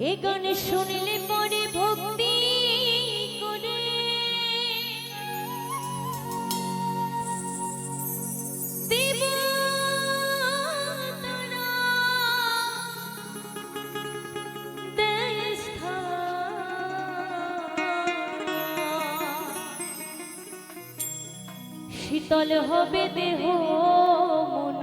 এ গান শুনলে পরে ভক্তি করে দেবতারা দেয় স্থান। শীতল হবে দেহ মন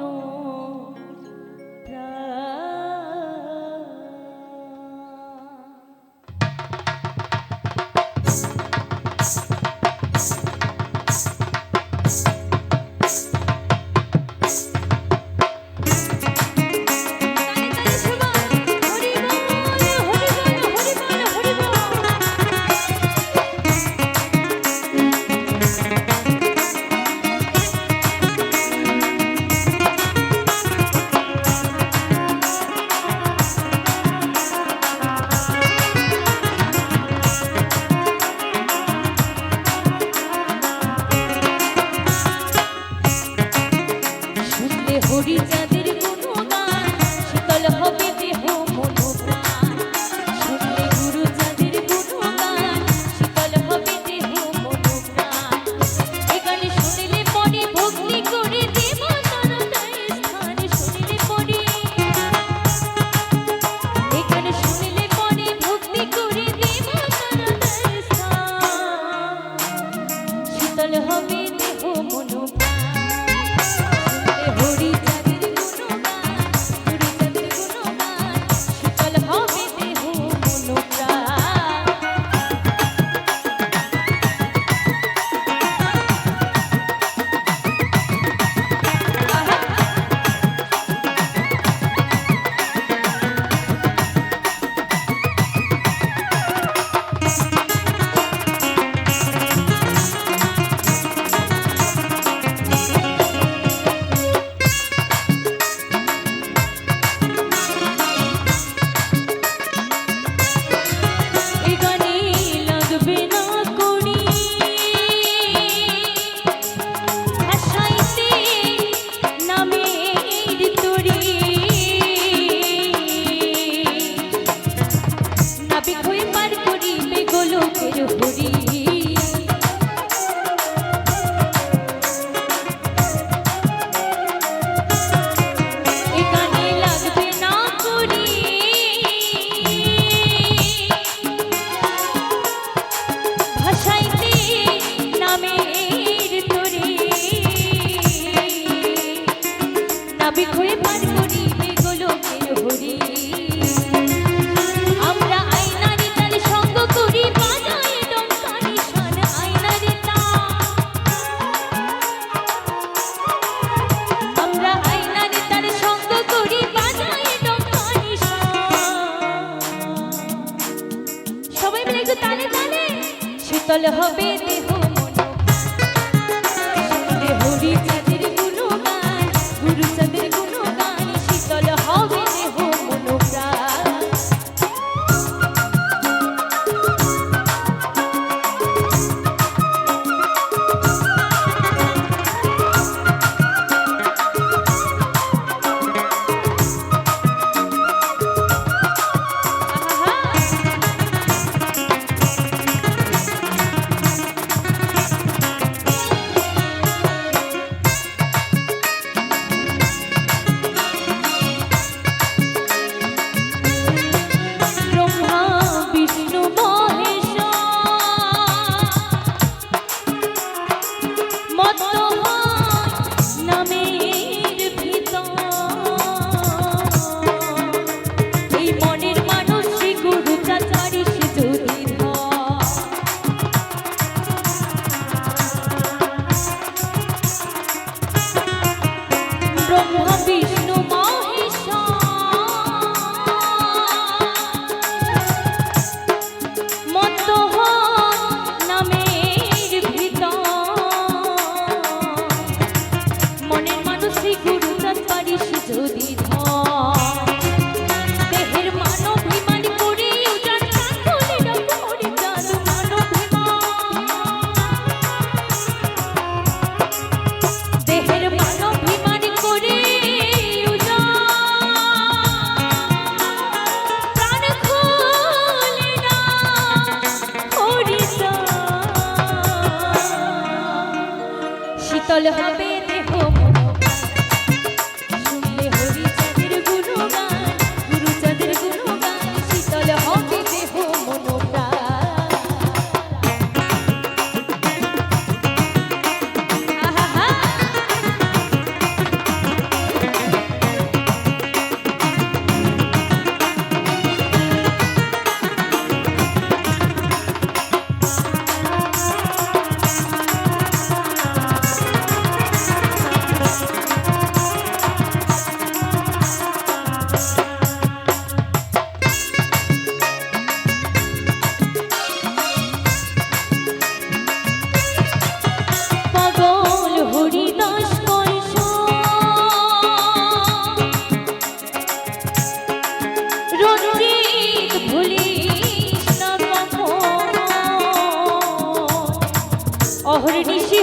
হরি চাঁদের গুণগান শীতল হবে দেহ মন প্রাণ। শুনলে গুরু চাঁদের গুণগান শীতল হবে দেহ মন প্রাণ। এ গান শুনলে পরে ভক্তি করে দেবতারা দেয় স্থান। শুনলে পরে এ গান শুনলে পরে ভক্তি করে দেবতারা দেয় স্থান। শীতল হবে দেহ মন প্রাণ। হরি চাঁদের গুণগান হরি চাঁদের গুণগান শীতল হবে দেহ মন প্রাণ। এ গানে লাগবে না করি ভাষাইতে নামের তরি। নাবিক হয়ে পার করিবে গোলকের হরি। এ গানে লাগবে না করি ভাষাইতে নামের তরি। নাবিক হয়ে পার করিবে গোলকের হরি। আমরা আয়নারে তাল সঙ্গ করি বাজায় ডঙ্কা নিশান। আয়নারে আমরা আয়নারে তাল সঙ্গ করি বাজায় ডঙ্কা নিশান। সবাই মিলে একটু তালে তালে শীতল হবে দেহ মন। শুনলে হরি চাঁদের গুণগান গুরু চাঁদের গুণগান শীতল হবে দেহ মন প্রাণ। আহা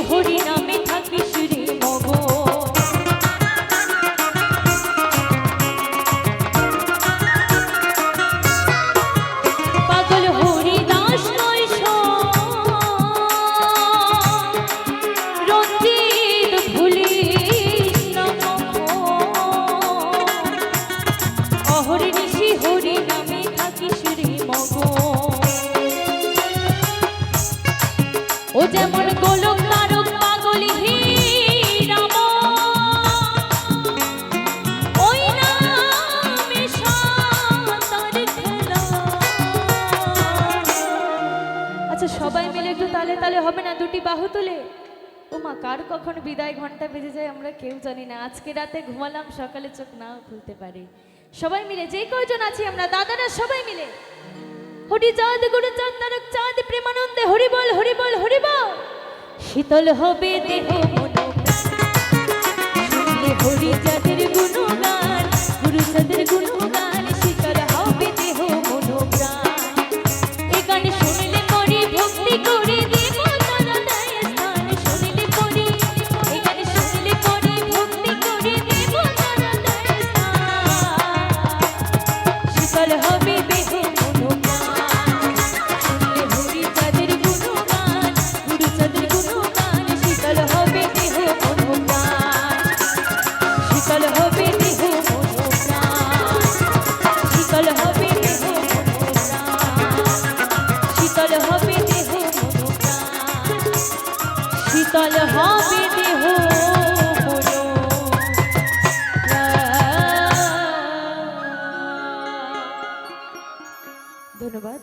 হরি নামে থাকিস রে মগন। পাগল হরি দাস নয় রঞ্জিত ভুলিস না কখন। অহর্নিশি হরি নামে থাকিস রে মগন। ও যেমন গোলক তারক পাগল হীরাম, ওই নামে সাঁতার খেলা। আচ্ছা সবাই মিলে একটু তালে তালে হবে না? দুটি বাহু তুলে। ও মা, কার কখন বিদায় ঘন্টা বেজে যায় আমরা কেউ জানি না। আজকে রাতে ঘুমালাম, সকালে চোখ নাও খুলতে পারি। সবাই মিলে যেই কয়জন আছি আমরা দাদারা সবাই মিলে হরি চাঁদ গুরু চাঁদ তারক চাঁদ প্রেমানন্দে হরি বল হরি বল হরি বল। শীতল হবে দেহ মন শুনলে হরি চাঁদের গুণগান, গুরু চাঁদের গুণগান। শীতল হবে দেহ মন প্রাণ। এ গান শুনলে পরে ভক্তি করে দেব তারা দেয় স্থান। শুনলে পরে এ গান শুনলে পরে ভক্তি করে দেব তারা দেয় স্থান। শীতল হবে দেহ মন প্রাণ। শুনলে হরি চাঁদের গুণগান, গুরু চাঁদের গুণগান। শীতল হবে দেহ মন প্রাণ। শীতল হবে দেহ মন প্রাণ। শীতল হবে দেহ মন প্রাণ। শীতল হবে দেহ মন প্রাণ। শীতল হবে দেহ মন প্রাণ। ধন্যবাদ।